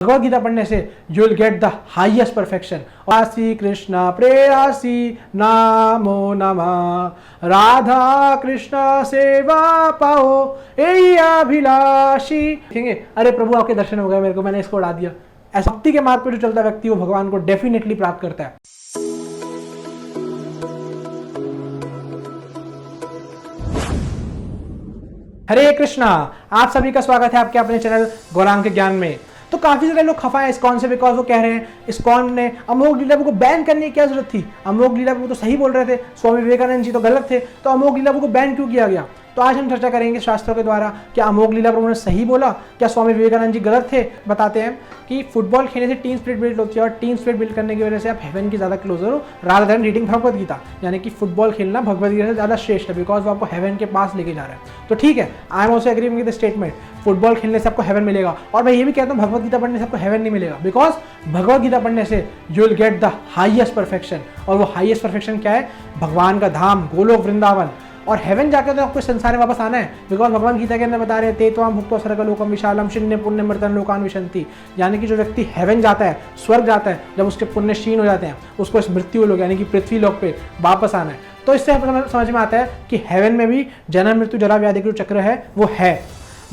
भगवद गीता पढ़ने से you will get the highest perfection. Shri Krishna प्रेयसी नामो नमः, राधा कृष्ण सेवा पाओ ए अभिलाषी। देखेंगे अरे प्रभु आपके दर्शन हो गए मेरे को, मैंने इसको उड़ा दिया। ऐसा भक्ति के मार्ग पर जो चलता व्यक्ति वो भगवान को डेफिनेटली प्राप्त करता है। हरे कृष्णा, आप सभी का स्वागत है आपके अपने चैनल गौरांग के ज्ञान में। तो काफी सारे लोग खफा है इस्कॉन से, बिकॉज वो कह रहे हैं इस्कॉन ने अमोघ लीला को बैन करने की क्या जरूरत थी। अमोघ लीला को तो सही बोल रहे थे, स्वामी विवेकानंद जी तो गलत थे, तो अमोघ लीला को बैन क्यों किया गया। तो आज हम चर्चा करेंगे शास्त्रों के द्वारा, क्या अमोघ लीला प्रभु ने सही बोला, क्या स्वामी विवेकानंद जी गलत थे। बताते हैं कि फुटबॉल खेलने से टीम स्पिरिट बिल्ड होती है, और टीम स्पिरिट बिल्ड करने की वजह से आप हेवन की ज़्यादा क्लोजर हो rather than reading Bhagavad Gita. यानी कि फुटबॉल खेलना भगवद गीता से ज़्यादा श्रेष्ठ है, बिकॉज वो आपको हेवन के पास लेके जा रहा है। तो ठीक है, I am also agree with the statement, football खेलने से आपको हेवन मिलेगा। और मैं ये भी कहता हूँ भगवद गीता पढ़ने से आपको हेवन नहीं मिलेगा, बिकॉज भगवद गीता पढ़ने से you will get the highest perfection. और वो हाईएस्ट परफेक्शन क्या है? भगवान का धाम, गोलोक वृंदावन। और हेवन जाकर तो आपको संसार में वापस आना है, बिकॉज भगवान गीता के अंदर बता रहे हैं तेत्वाम भुक्तो सर्गलोकम विशालम शून्य पुण्य मृतन लोकान विशंति। यानी कि जो व्यक्ति हेवन जाता है, स्वर्ग जाता है, जब उसके पुण्य क्षीण हो जाते हैं, उसको इस मृत्यु लोक यानी कि पृथ्वी लोक पे वापस आना है। तो इससे समझ में आता है कि हेवन में भी जन्म मृत्यु जरा व्याधि का जो चक्र है वो है।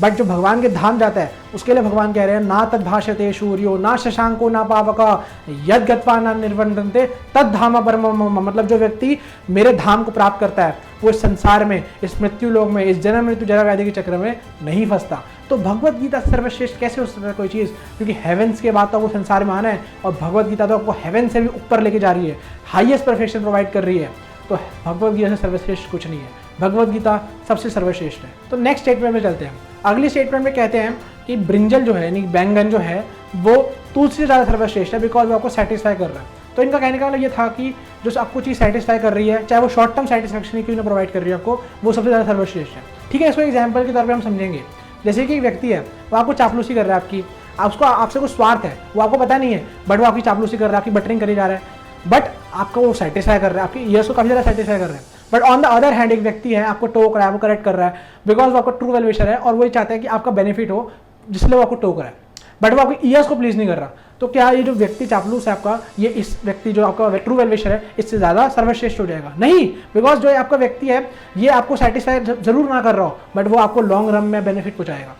बट जो भगवान के धाम जाता है उसके लिए भगवान कह रहे हैं ना तद भाषते सूर्यो ना शशांको ना पावका यद गत्वा ना निर्वंदन्ते तद धाम परम। मतलब जो व्यक्ति मेरे धाम को प्राप्त करता है वो इस संसार में, इस मृत्यु लोक में, इस जन्म मृत्यु जरा व्याधि के चक्र में नहीं फंसता। तो भगवद गीता सर्वश्रेष्ठ कैसे हो सकता है कोई चीज़? क्योंकि हेवेंस के बाद तो आपको संसार में आना है, और भगवद गीता तो आपको हेवन से भी ऊपर लेके जा रही है, हाईएस्ट परफेक्शन प्रोवाइड कर रही है। तो भगवद गीता से सर्वश्रेष्ठ कुछ नहीं है, भगवद गीता सबसे सर्वश्रेष्ठ है। तो नेक्स्ट स्टेटमेंट में चलते हैं। अगली स्टेटमेंट में कहते हैं कि ब्रिंजल जो है यानी बैंगन जो है वो तुलसी से ज़्यादा सर्वश्रेष्ठ है, बिकॉज वो आपको सेटिस्फाई कर रहा है। तो इनका कहने का मतलब ये था कि जो आपको चीज़ सेटिस्फाई कर रही है, चाहे वो शॉर्ट टर्म सेटिस्फैक्शन ही क्यों ना प्रोवाइड कर रही है आपको, वो सबसे ज़्यादा सर्वश्रेष्ठ है। ठीक है, इसको एग्जाम्पल के तौर पर हम समझेंगे। जैसे कि एक व्यक्ति है, वो आपको चापलूसी कर रहा है, उसको आपसे कुछ स्वार्थ है, वो आपको पता नहीं है, बट वो आपकी चापलूसी कर रहा है, आपकी बटरिंग करी जा रहा है, बट आपको वो सेटिस्फाई कर रहा है, आपकी ईयर्स को काफ़ी ज़्यादा सेटिस्फाई कर रहा है। But on the other hand एक व्यक्ति है आपको टोक रहा है, वो करेक्ट कर रहा है, बिकॉज वो आपका ट्रू वेल विशर है और वो चाहता है कि आपका बेनिफिट हो, जिसलिए वो आपको टोक रहा है, बट वो आपकी ईयर्स को प्लीज नहीं कर रहा। तो क्या ये जो व्यक्ति चापलूस है आपका, ये इस व्यक्ति जो आपका ट्रू वेल विशर है इससे ज़्यादा सर्वश्रेष्ठ हो जाएगा? नहीं, बिकॉज जो आपका व्यक्ति है ये आपको सेटिस्फाई जरूर ना कर रहा हो, बट वो आपको लॉन्ग रन में बेनिफिट पहुंचाएगा।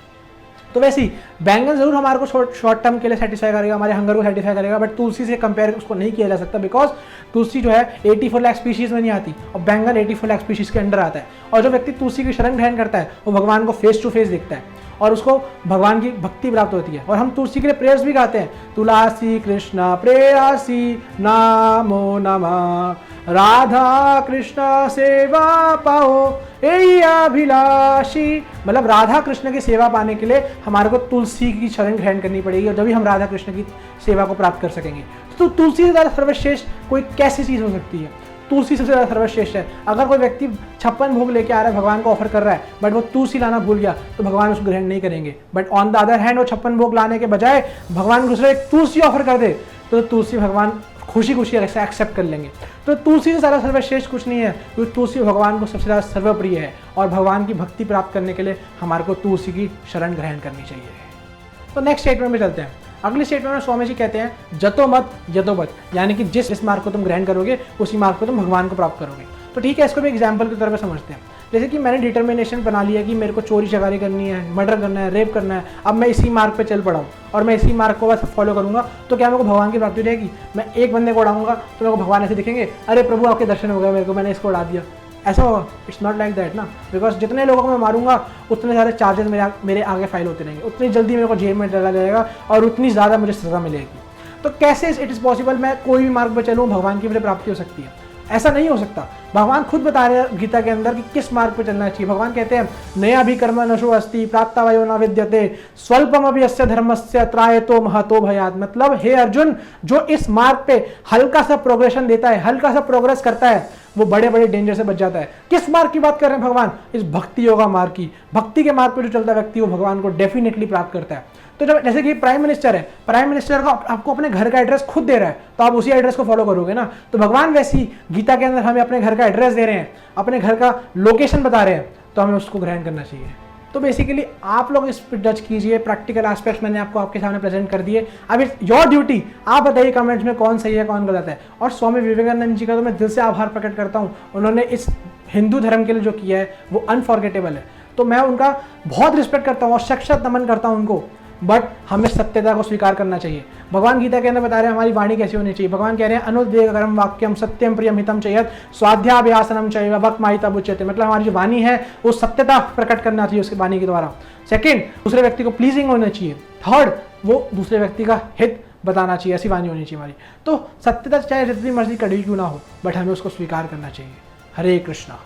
तो वैसे ही बैंगन जरूर हमारे को शॉर्ट टर्म के लिए सेटिस्फाई करेगा, हमारे हंगर को सेटिस्फाई करेगा, बट तुलसी से कंपेयर उसको नहीं किया जा सकता, बिकॉज तुलसी जो है 84 लाख स्पीशीज में नहीं आती और बैंगन 84 लाख स्पीशीज के अंडर आता है। और जो व्यक्ति तुलसी की शरण ग्रहण करता है वो भगवान को फेस टू फेस देखता है और उसको भगवान की भक्ति प्राप्त होती है। और हम तुलसी के लिए प्रेयर्स भी गाते हैं, तुलसी कृष्ण प्रेयसी नामो नमः, राधा कृष्ण सेवा पाओ ए अभिलाषी। मतलब राधा कृष्ण की सेवा पाने के लिए हमारे को तुलसी की शरण ग्रहण करनी पड़ेगी, और जब भी हम राधा कृष्ण की सेवा को प्राप्त कर सकेंगे। तो तुलसी से ज़्यादा सर्वश्रेष्ठ कोई कैसी चीज़ हो सकती है? तुलसी सबसे ज़्यादा सर्वश्रेष्ठ है। अगर कोई व्यक्ति 56 भोग लेके आ रहा है, भगवान को ऑफर कर रहा है, बट वो तुलसी लाना भूल गया, तो भगवान उसको ग्रहण नहीं करेंगे। But on the other hand वो 56 भोग लाने के बजाय भगवान को दूसरा एक तुलसी ऑफर कर दे, तो तुलसी भगवान खुशी खुशी ऐसे एक्सेप्ट कर लेंगे। तो तुलसी से ज़्यादा सर्वश्रेष्ठ कुछ नहीं है, क्योंकि तुलसी भगवान को सबसे ज़्यादा सर्वप्रिय है, और भगवान की भक्ति प्राप्त करने के लिए हमारे को तुलसी की शरण ग्रहण करनी चाहिए। तो नेक्स्ट स्टेटमेंट में चलते हैं। अगले स्टेटमेंट में स्वामी जी कहते हैं जतो मत यतो मत, यानी कि जिस मार्ग को तुम ग्रहण करोगे उसी मार्ग को तुम भगवान को प्राप्त करोगे। तो ठीक है, इसको भी एग्जाम्पल के तौर पर समझते हैं। जैसे कि मैंने डिटर्मिनेशन बना लिया कि मेरे को चोरी चकारी करनी है, मर्डर करना है, रेप करना है, अब मैं इसी मार्ग पे चल पड़ा हूँ और मैं इसी मार्ग को बस फॉलो करूँगा, तो क्या मेरे को भगवान की प्राप्ति हो जाएगी? मैं एक बंदे को उड़ाऊंगा तो मेरे को भगवान ऐसे दिखेंगे, अरे प्रभु आपके दर्शन हो गए मेरे को, मैंने इसको उड़ा दिया। ऐसा होगा? इट्स नॉट लाइक दैट ना, बिकॉज जितने लोगों को मैं मारूंगा उतने सारे चार्जेस मेरे आगे फाइल होते रहेंगे, उतनी जल्दी मेरे को जेल में डाला जाएगा और उतनी ज़्यादा मुझे सज़ा मिलेगी। तो कैसे इट इज़ पॉसिबल मैं कोई भी मार्ग पर चलूँ भगवान की मुझे प्राप्ति हो सकती है? ऐसा नहीं हो सकता। भगवान खुद बता रहे हैं गीता के अंदर कि किस मार्ग पर चलना चाहिए। भगवान कहते हैं नया भी कर्म नशो अस्ति प्राप्ता वयो न विद्यते स्वल्पम अभी अस्य धर्मस्य त्रायतो महतो भयात्। मतलब हे अर्जुन, जो इस मार्ग पे हल्का सा प्रोग्रेशन देता है, हल्का सा प्रोग्रेस करता है, वो बड़े बड़े डेंजर से बच जाता है। किस मार्ग की बात कर रहे हैं भगवान? इस भक्ति योगा मार्ग की। भक्ति के मार्ग पर जो चलता व्यक्ति वो भगवान को डेफिनेटली प्राप्त करता है। तो जब जैसे कि प्राइम मिनिस्टर है, प्राइम मिनिस्टर को आपको अपने घर का एड्रेस खुद दे रहा है, तो आप उसी एड्रेस को फॉलो करोगे ना। तो भगवान वैसी गीता के अंदर हमें अपने घर का एड्रेस दे रहे हैं, अपने घर का लोकेशन बता रहे हैं, तो हमें उसको ग्रहण करना चाहिए। तो बेसिकली आप लोग इस पर जज कीजिए, प्रैक्टिकल एस्पेक्ट्स मैंने आपको आपके सामने प्रेजेंट कर दिए। अब इट्स योर ड्यूटी, आप बताइए कमेंट्स में कौन सही है कौन गलत है। और स्वामी विवेकानंद जी का तो मैं दिल से आभार प्रकट करता हूँ, उन्होंने इस हिंदू धर्म के लिए जो किया है वो अनफॉरगेटेबल है। तो मैं उनका बहुत रिस्पेक्ट करता हूँ और शत नमन करता हूँ उनको। बट हमें सत्यता को स्वीकार करना चाहिए। भगवान गीता के अंदर बता रहे हैं हमारी वाणी कैसी होनी चाहिए। भगवान कह रहे हैं अनुद्वेगकरम वाक्यम सत्यम प्रियम हितम चयत स्वाध्याभ्यासनम चैव भक्तमायिता उच्यते, मतलब हमारी जो वाणी है वो सत्यता प्रकट करना चाहिए उसकी वाणी के द्वारा। सेकंड, दूसरे व्यक्ति को प्लीजिंग होना चाहिए। थर्ड, वो दूसरे व्यक्ति का हित बताना चाहिए, ऐसी वाणी होनी चाहिए हमारी। तो सत्यता चाहे जितनी मर्जी कड़ी क्यों ना हो, बट हमें उसको स्वीकार करना चाहिए। हरे कृष्णा।